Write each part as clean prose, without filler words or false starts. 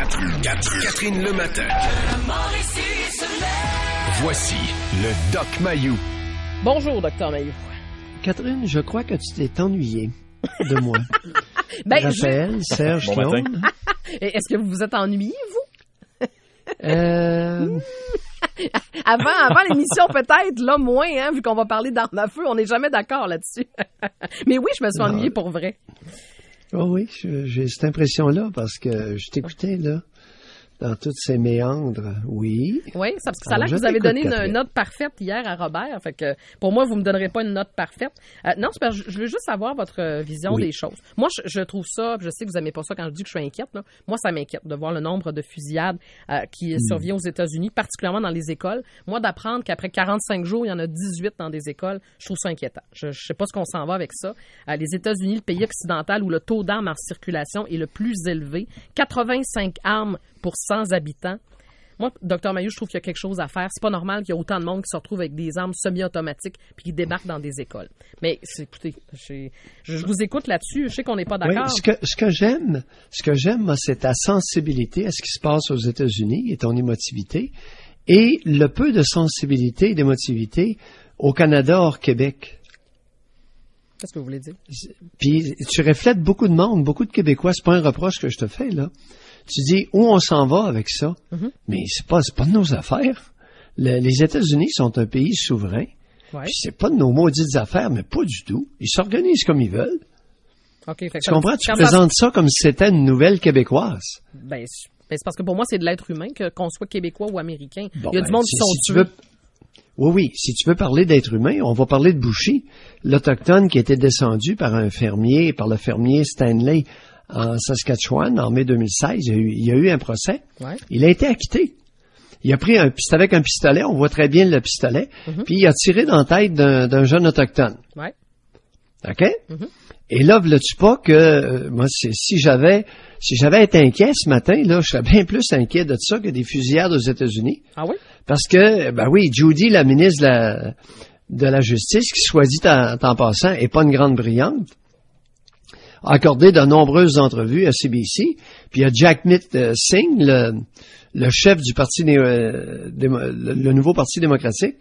Catherine Le Matin. Voici le Doc Mayou. Bonjour, Dr Mayou. Catherine, je crois que tu t'es ennuyée de moi. Raphaël, Serge, bon Claude. matin. Est-ce que vous vous êtes ennuyé, vous? Avant l'émission, peut-être, là, moins, hein, vu qu'on va parler d'armes à feu. On n'est jamais d'accord là-dessus. Mais oui, je me suis ennuyée pour vrai. Oh oui, j'ai cette impression-là parce que je t'écoutais, là, dans tous ces méandres. Oui. Oui, c'est parce que ça a l'air Alors, que vous avez je donné t'écoute, une Catherine. note parfaite hier à Robert. Fait que pour moi, vous me donnerez pas une note parfaite. Non, c'est parce que je veux juste savoir votre vision Oui. des choses. Moi, je trouve ça, je sais que vous n'aimez pas ça quand je dis que je suis inquiète, là. Moi, ça m'inquiète de voir le nombre de fusillades qui survient aux États-Unis, particulièrement dans les écoles. Moi, d'apprendre qu'après 45 jours, il y en a 18 dans des écoles, je trouve ça inquiétant. Je sais pas ce qu'on s'en va avec ça. Les États-Unis, le pays occidental où le taux d'armes en circulation est le plus élevé, 85 armes pour 100 habitants. Moi, Dr Mayou, je trouve qu'il y a quelque chose à faire. C'est pas normal qu'il y ait autant de monde qui se retrouve avec des armes semi-automatiques puis qui débarquent dans des écoles. Mais écoutez, je vous écoute là-dessus. Je sais qu'on n'est pas d'accord. Oui, ce que j'aime, moi, c'est ta sensibilité à ce qui se passe aux États-Unis et ton émotivité, et le peu de sensibilité et d'émotivité au Canada hors Québec. Qu'est-ce que vous voulez dire? Puis tu reflètes beaucoup de monde, beaucoup de Québécois. C'est pas un reproche que je te fais, là. Tu dis où on s'en va avec ça, mais c'est pas de nos affaires. Les États-Unis sont un pays souverain. Ouais. Puis c'est pas de nos maudites affaires, mais pas du tout. Ils s'organisent comme ils veulent. Okay, fait que Tu comprends? Tu quand présentes ça comme si c'était une nouvelle québécoise. Ben, c'est parce que pour moi, c'est de l'être humain, qu'on soit québécois ou américain. Bon, il y a du monde qui sont tu tués. veux... Oui, si tu veux parler d'être humain, on va parler de Bouchy, l'Autochtone qui était descendu par le fermier Stanley en Saskatchewan en mai 2016. Il y a eu un procès. Ouais. Il a été acquitté. Il a pris c'était avec un pistolet, on voit très bien le pistolet, puis il a tiré dans la tête d'un jeune Autochtone. Ouais. OK? Et là, veux-tu pas que, moi, si j'avais été inquiet ce matin, là, je serais bien plus inquiet de ça que des fusillades aux États-Unis. Ah oui? Parce que, ben oui, Judy, la ministre de la Justice, qui, soit dit en passant, est pas une grande brillante, a accordé de nombreuses entrevues à CBC. Puis il y a Jack Singh, le chef du parti, le nouveau Parti démocratique,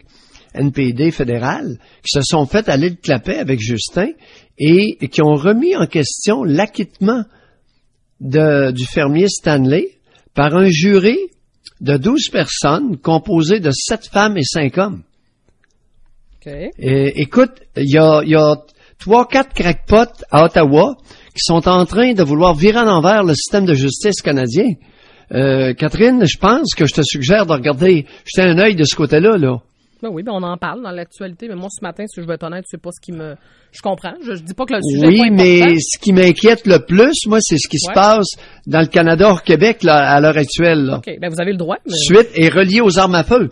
NPD fédéral, qui se sont fait aller le clapet avec Justin et qui ont remis en question l'acquittement du fermier Stanley par un jury de 12 personnes composé de 7 femmes et 5 hommes. OK. Et, écoute, il y a 3-4 crackpots à Ottawa qui sont en train de vouloir virer à l'envers le système de justice canadien. Catherine, je pense que je te suggère de regarder, jeter un œil de ce côté-là, là. Ben oui, ben on en parle dans l'actualité, mais moi, ce matin, si je veux être honnête, c'est pas ce qui me... Je comprends, je dis pas que le sujet Oui, est pas mais important. ce qui m'inquiète le plus, moi, c'est ce qui se passe dans le Canada hors Québec, là, à l'heure actuelle, là. OK, ben vous avez le droit, mais... Suite est relié aux armes à feu.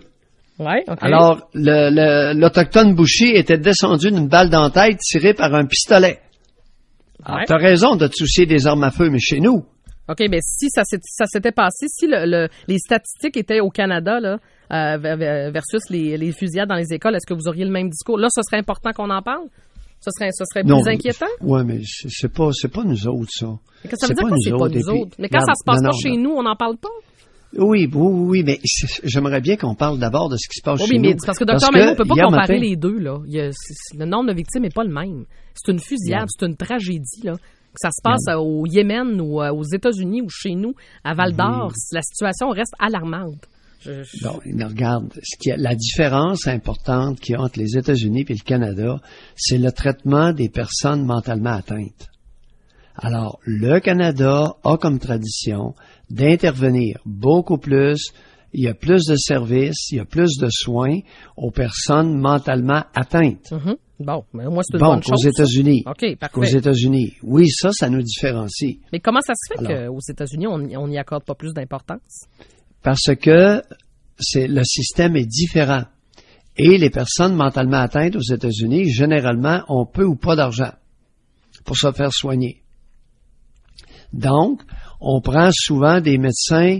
Ouais, OK. Alors, l'Autochtone Bouchy était descendu d'une balle dans la tête tirée par un pistolet. Alors, Ouais. t'as raison de te soucier des armes à feu, mais chez nous, OK, mais si ça s'était passé, si les statistiques étaient au Canada, là, versus les fusillades dans les écoles, est-ce que vous auriez le même discours? Là, ce serait important qu'on en parle? Ce serait plus inquiétant? Ouais, mais c'est pas nous autres, ça. Mais qu'est-ce que ça veut dire que c'est pas nous autres? Mais quand ça se passe pas chez nous, on n'en parle pas? Oui, mais j'aimerais bien qu'on parle d'abord de ce qui se passe chez nous. Mais parce que Dr Mayou, on peut pas hier comparer matin, les deux, là. Le nombre de victimes n'est pas le même. C'est une fusillade, c'est une tragédie, là. Que ça se passe au Yémen ou aux États-Unis ou chez nous, à Val-d'Or, la situation reste alarmante. Bon, regarde, la différence importante qu'il y a entre les États-Unis et le Canada, c'est le traitement des personnes mentalement atteintes. Alors, le Canada a comme tradition d'intervenir beaucoup plus, il y a plus de services, il y a plus de soins aux personnes mentalement atteintes. Bon, mais moi, c'est une bonne chose. Aux États-Unis. OK, parfait. Aux États-Unis. Oui, ça nous différencie. Mais comment ça se fait qu'aux États-Unis, on n'y accorde pas plus d'importance? Parce que le système est différent. Et les personnes mentalement atteintes aux États-Unis, généralement, ont peu ou pas d'argent pour se faire soigner. Donc, on prend souvent des médecins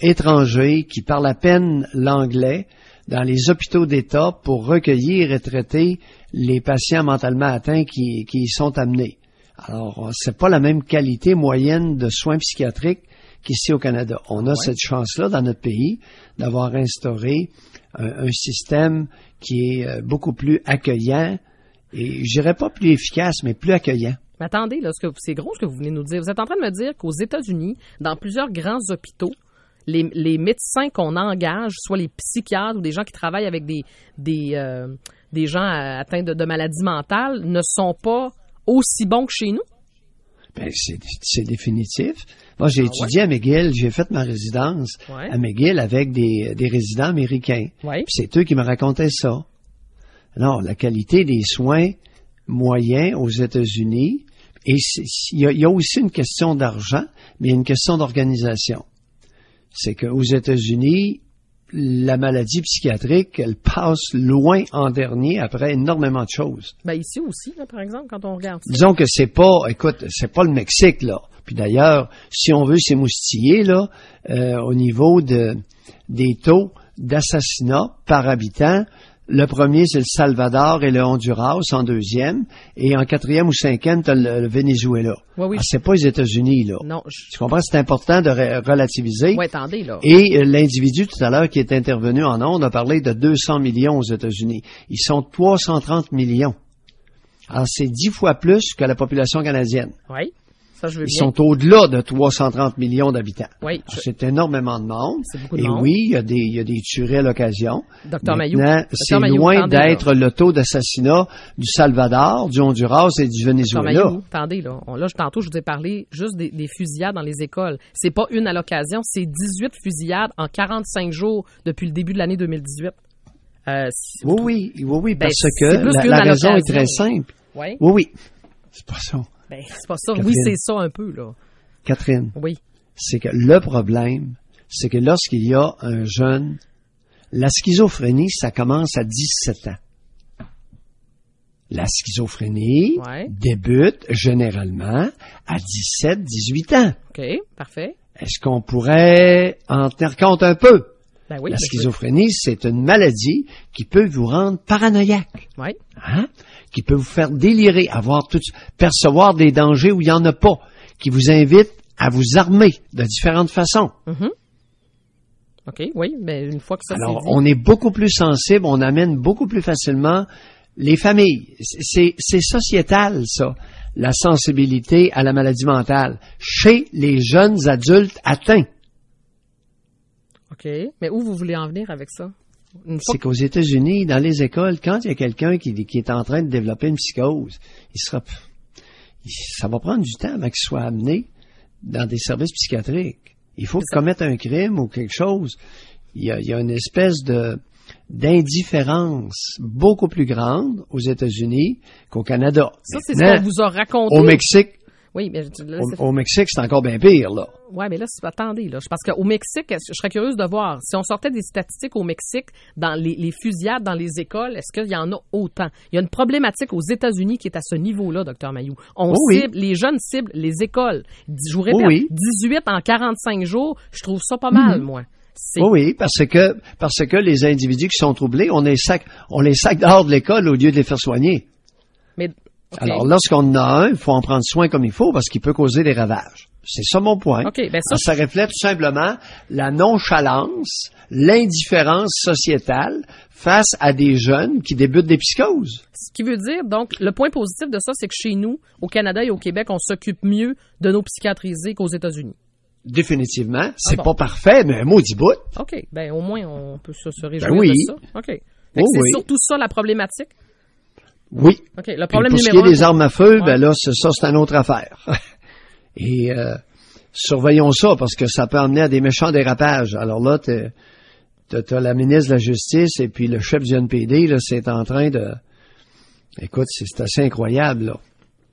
étrangers qui parlent à peine l'anglais dans les hôpitaux d'État pour recueillir et traiter les patients mentalement atteints qui y sont amenés. Alors, c'est pas la même qualité moyenne de soins psychiatriques qu'ici au Canada. On a cette chance-là dans notre pays d'avoir instauré un système qui est beaucoup plus accueillant et je dirais pas plus efficace, mais plus accueillant. Mais attendez, là, c'est gros ce que vous venez de nous dire. Vous êtes en train de me dire qu'aux États-Unis, dans plusieurs grands hôpitaux, les médecins qu'on engage, soit les psychiatres ou des gens qui travaillent avec des gens atteints de maladies mentales, ne sont pas aussi bons que chez nous? Ben, c'est définitif. Moi, j'ai étudié à McGill, j'ai fait ma résidence à McGill avec des résidents américains. Puis c'est eux qui me racontaient ça. Alors, la qualité des soins moyens aux États-Unis, et il y a aussi une question d'argent, mais il y a une question d'organisation. C'est qu'aux États-Unis, la maladie psychiatrique, elle passe loin en dernier après énormément de choses. Ben ici aussi, là, par exemple, quand on regarde ça. Disons que c'est pas le Mexique, là. Puis d'ailleurs, si on veut s'émoustiller, là, au niveau des taux d'assassinat par habitant, le premier, c'est le Salvador et le Honduras en deuxième. Et en quatrième ou cinquième, tu as le Venezuela. Oui. Alors, c'est pas les États-Unis, là. Non. Tu comprends? C'est important de relativiser. Oui, attendez, là. Et l'individu, tout à l'heure, qui est intervenu en ondes, a parlé de 200 millions aux États-Unis. Ils sont 330 millions. Alors, c'est 10 fois plus que la population canadienne. Oui. Ça, je veux bien. Ils sont au-delà de 330 millions d'habitants. Oui. C'est énormément de monde. C'est beaucoup de monde. Et oui, il y a des tueries à l'occasion. Docteur Mayou. C'est loin d'être le taux d'assassinat du Salvador, du Honduras et du Venezuela. Docteur Mayou, attendez, là. Tantôt, je vous ai parlé juste des fusillades dans les écoles. C'est pas une à l'occasion, c'est 18 fusillades en 45 jours depuis le début de l'année 2018. Oui, ben, parce que la raison est très simple. Oui. C'est pas ça. Ben, c'est pas ça. Catherine, oui, c'est ça un peu, là. Catherine. Oui. C'est que le problème, c'est que lorsqu'il y a un jeune, la schizophrénie, ça commence à 17 ans. La schizophrénie débute généralement à 17, 18 ans. OK, parfait. Est-ce qu'on pourrait en tenir compte un peu? Ben oui, la schizophrénie, c'est une maladie qui peut vous rendre paranoïaque. Oui. Hein? Qui peut vous faire délirer, percevoir des dangers où il n'y en a pas, qui vous invite à vous armer de différentes façons. Mm-hmm. OK, oui, mais une fois que ça alors, c'est dit... on est beaucoup plus sensible, on amène beaucoup plus facilement les familles. C'est sociétal, ça, la sensibilité à la maladie mentale, chez les jeunes adultes atteints. OK, mais où vous voulez en venir avec ça? C'est qu'aux États-Unis, dans les écoles, quand il y a quelqu'un qui est en train de développer une psychose, ça va prendre du temps avant qu'il soit amené dans des services psychiatriques. Il faut commettre un crime ou quelque chose. Il y a une espèce d'indifférence beaucoup plus grande aux États-Unis qu'au Canada. Ça, c'est ce qu'on vous a raconté. Au Mexique. Oui, mais là, au Mexique, c'est encore bien pire, là. Oui, mais là, attendez, là. Parce qu'au Mexique, je serais curieuse de voir, si on sortait des statistiques au Mexique dans les fusillades dans les écoles, est-ce qu'il y en a autant? Il y a une problématique aux États-Unis qui est à ce niveau-là, Dr Mayou. Les jeunes ciblent les écoles. Je vous répète, 18 en 45 jours, je trouve ça pas mal, moi. Oui, parce que les individus qui sont troublés, on les sac dehors de l'école au lieu de les faire soigner. Mais alors, lorsqu'on en a un, il faut en prendre soin comme il faut parce qu'il peut causer des ravages. C'est ça mon point. Ça reflète tout simplement la nonchalance, l'indifférence sociétale face à des jeunes qui débutent des psychoses. Ce qui veut dire, donc, le point positif de ça, c'est que chez nous, au Canada et au Québec, on s'occupe mieux de nos psychiatrisés qu'aux États-Unis. Définitivement. C'est pas parfait, mais un maudit bout. OK. Ben, au moins, on peut se réjouir de ça. OK. C'est surtout ça la problématique? Oui. OK. Le problème pour ce qui est des armes à feu, ben là, ça, c'est une autre affaire. Et surveillons ça, parce que ça peut amener à des méchants dérapages. Alors là, t'as la ministre de la Justice et puis le chef du NPD, là, c'est en train de... Écoute, c'est assez incroyable, là.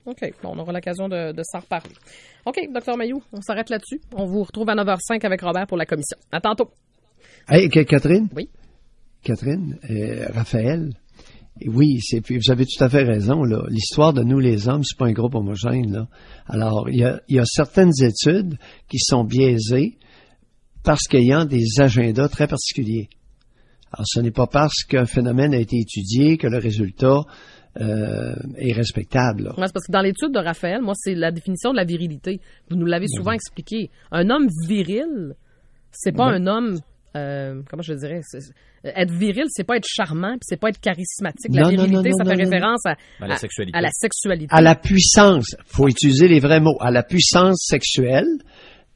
OK. Bon, on aura l'occasion de s'en reparler. OK, Dr Mayou, on s'arrête là-dessus. On vous retrouve à 9h05 avec Robert pour la commission. À tantôt. Hey, Catherine? Oui. Catherine, Raphaël, oui, vous avez tout à fait raison, là. L'histoire de nous, les hommes, c'est pas un groupe homogène, là. Alors, il y a certaines études qui sont biaisées parce qu'il y a des agendas très particuliers. Alors, ce n'est pas parce qu'un phénomène a été étudié que le résultat est respectable. Là. Ouais, c'est parce que dans l'étude de Raphaël, moi, c'est la définition de la virilité. Vous nous l'avez souvent expliqué. Un homme viril, c'est pas un homme... comment je dirais? Être viril, c'est pas être charmant, puis c'est pas être charismatique. La virilité, ça fait référence à la sexualité. À la sexualité. À la puissance. Faut utiliser les vrais mots. À la puissance sexuelle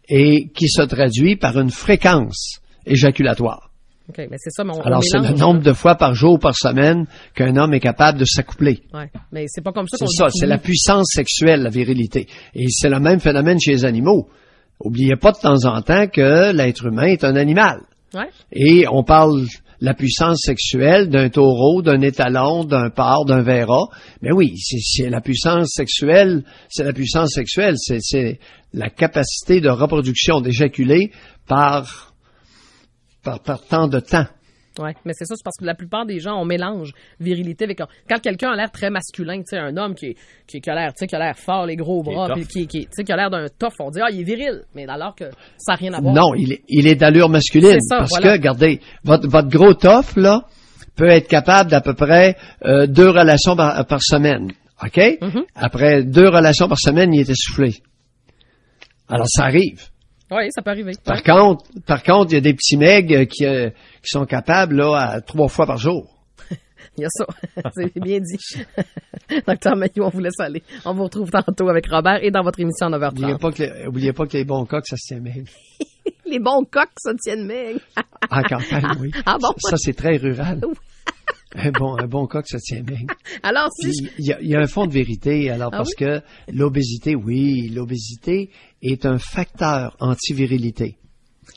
et qui se traduit par une fréquence éjaculatoire. OK, mais c'est ça, mais alors, c'est le nombre de fois par jour, par semaine qu'un homme est capable de s'accoupler. Ouais, mais c'est pas comme ça qu'on C'est ça, c'est la puissance sexuelle, la virilité. Et c'est le même phénomène chez les animaux. Oubliez pas de temps en temps que l'être humain est un animal. Ouais. Et on parle la puissance sexuelle d'un taureau, d'un étalon, d'un porc, d'un verra. Mais oui, c'est la puissance sexuelle, c'est la capacité de reproduction, d'éjaculer par tant de temps. Oui, mais c'est ça, c'est parce que la plupart des gens, on mélange virilité avec... Quand quelqu'un a l'air très masculin, tu sais, un homme qui a l'air fort, les gros bras, puis qui a l'air d'un tough, on dit « Ah, il est viril », mais alors que ça n'a rien à voir. Non, il est d'allure masculine. C'est ça, parce que, regardez, votre gros tough, là, peut être capable d'à peu près 2 relations par semaine, OK? Mm-hmm. Après 2 relations par semaine, il est essoufflé. Alors, ça arrive. Oui, ça peut arriver. Par contre, il y a des petits mecs qui sont capables là à 3 fois par jour. Il y a ça. C'est bien dit. Docteur Mailloux, on vous laisse aller. On vous retrouve tantôt avec Robert et dans votre émission 9h30. Oubliez pas que les bons coqs, ça se tient maigre. Les bons coqs se tiennent maigre. En campagne, oui. Ah bon? Ça, c'est très rural. Un bon coq se tient maigre. Alors, il y a un fond de vérité, parce que l'obésité est un facteur anti-virilité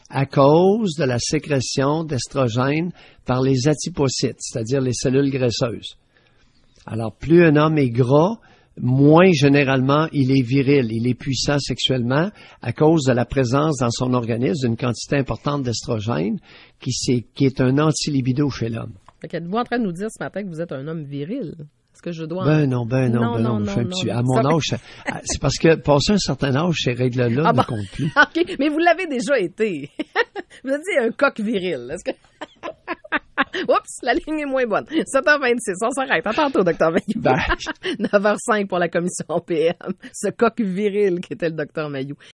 à cause de la sécrétion d'estrogène par les adipocytes, c'est-à-dire les cellules graisseuses. Alors, plus un homme est gras, moins généralement il est viril, il est puissant sexuellement à cause de la présence dans son organisme d'une quantité importante d'estrogène qui est un anti-libido chez l'homme. Êtes-vous en train de nous dire ce matin que vous êtes un homme viril? Est-ce que je dois... Non. À mon âge, c'est parce que passé un certain âge, ces règles-là ne comptent plus. OK, mais vous l'avez déjà été. Vous avez dit un coq viril. Est-ce que... Oups, la ligne est moins bonne. 7h26, on s'arrête. À tantôt, Dr. Mailloux. 9h05 pour la commission PM. Ce coq viril qui était le Dr. Mailloux.